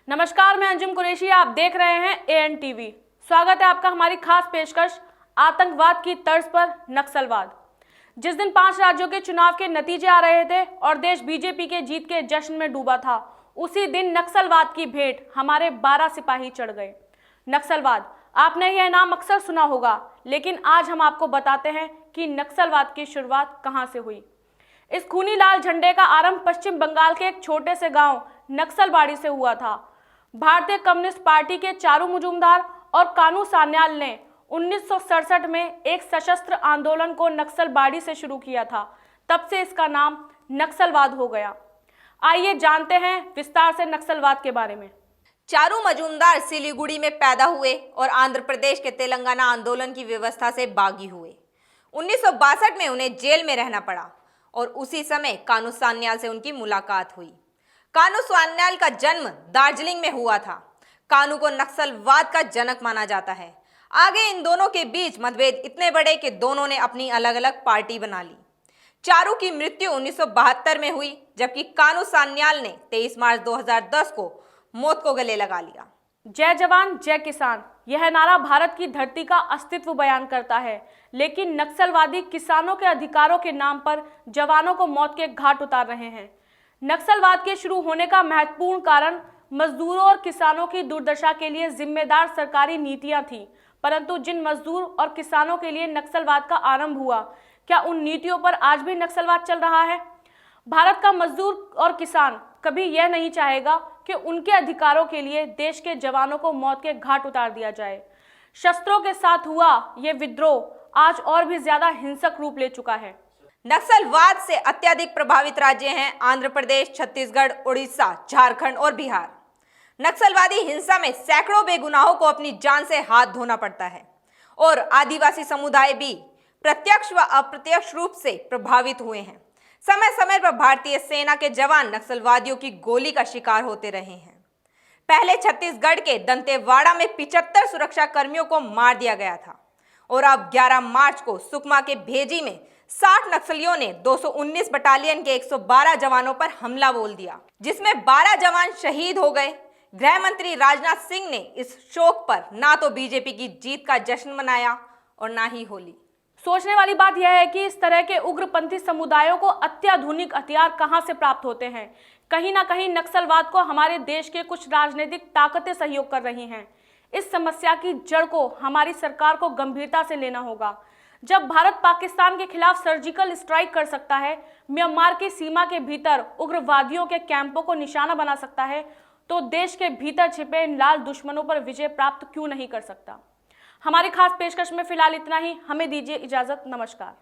नमस्कार, मैं अंजुम कुरैशी, आप देख रहे हैं AN TV। स्वागत है आपका हमारी खास पेशकश आतंकवाद की तर्ज पर नक्सलवाद। जिस दिन 5 राज्यों के चुनाव के नतीजे आ रहे थे और देश बीजेपी के जीत के जश्न में डूबा था, उसी दिन नक्सलवाद की भेंट हमारे 12 सिपाही चढ़ गए। नक्सलवाद, आपने यह नाम अक्सर सुना होगा, लेकिन आज हम आपको बताते हैं कि नक्सलवाद की शुरुआत कहां से हुई। इस खूनी लाल झंडे का आरंभ पश्चिम बंगाल के एक छोटे से गांव नक्सलबाड़ी से हुआ था। भारतीय कम्युनिस्ट पार्टी के चारू मजूमदार और कानू सान्याल ने 1967 में एक सशस्त्र आंदोलन को नक्सलबाड़ी से शुरू किया था। तब से इसका नाम नक्सलवाद हो गया। आइए जानते हैं विस्तार से नक्सलवाद के बारे में। चारू मजूमदार सिलीगुड़ी में पैदा हुए और आंध्र प्रदेश के तेलंगाना आंदोलन की व्यवस्था से बागी हुए। 1962 में उन्हें जेल में रहना पड़ा और उसी समय कानू सान्याल से उनकी मुलाकात हुई। कानू सान्याल का जन्म दार्जिलिंग में हुआ था। कानू को नक्सलवाद का जनक माना जाता है। आगे इन दोनों के बीच मतभेद इतने बड़े कि दोनों ने अपनी अलग अलग पार्टी बना ली। चारू की मृत्यु 1972 में हुई, जबकि कानू सान्याल ने 23 मार्च 2010 को मौत को गले लगा लिया। जय जवान जय किसान, यह नारा भारत की धरती का अस्तित्व बयान करता है, लेकिन नक्सलवादी किसानों के अधिकारों के नाम पर जवानों को मौत के घाट उतार रहे हैं। नक्सलवाद के शुरू होने का महत्वपूर्ण कारण मजदूरों और किसानों की दुर्दशा के लिए जिम्मेदार सरकारी नीतियां थीं, परंतु जिन मजदूर और किसानों के लिए नक्सलवाद का आरंभ हुआ, क्या उन नीतियों पर आज भी नक्सलवाद चल रहा है? भारत का मजदूर और किसान कभी यह नहीं चाहेगा कि उनके अधिकारों के लिए देश के जवानों को मौत के घाट उतार दिया जाए। शस्त्रों के साथ हुआ यह विद्रोह आज और भी ज्यादा हिंसक रूप ले चुका है। नक्सलवाद से अत्यधिक प्रभावित राज्य हैं आंध्र प्रदेश, छत्तीसगढ़, उड़ीसा, झारखंड और बिहार। नक्सलवादी हिंसा में सैकड़ों बेगुनाहों को अपनी जान से हाथ धोना पड़ता है और आदिवासी समुदाय भी प्रत्यक्ष व अप्रत्यक्ष रूप से प्रभावित हुए हैं। समय समय पर भारतीय सेना के जवान नक्सलवादियों की गोली का शिकार होते रहे हैं। पहले छत्तीसगढ़ के दंतेवाड़ा में 75 सुरक्षा कर्मियों को मार दिया गया था और अब 11 मार्च को सुकमा के भेजी में 60 नक्सलियों ने 219 बटालियन के 112 जवानों पर हमला बोल दिया, जिसमें 12 जवान शहीद हो गए। गृह मंत्री राजनाथ सिंह ने इस शोक पर ना तो बीजेपी की जीत का जश्न मनाया और ना ही होली। सोचने वाली बात यह है कि इस तरह के उग्रपंथी समुदायों को अत्याधुनिक हथियार कहां से प्राप्त होते हैं। कहीं ना कहीं नक्सलवाद को हमारे देश के कुछ राजनीतिक ताकतें सहयोग कर रही हैं। इस समस्या की जड़ को हमारी सरकार को गंभीरता से लेना होगा। जब भारत पाकिस्तान के खिलाफ सर्जिकल स्ट्राइक कर सकता है, म्यांमार की सीमा के भीतर उग्रवादियों के कैंपों को निशाना बना सकता है, तो देश के भीतर छिपे इन लाल दुश्मनों पर विजय प्राप्त क्यों नहीं कर सकता। हमारी खास पेशकश में फिलहाल इतना ही। हमें दीजिए इजाजत। नमस्कार।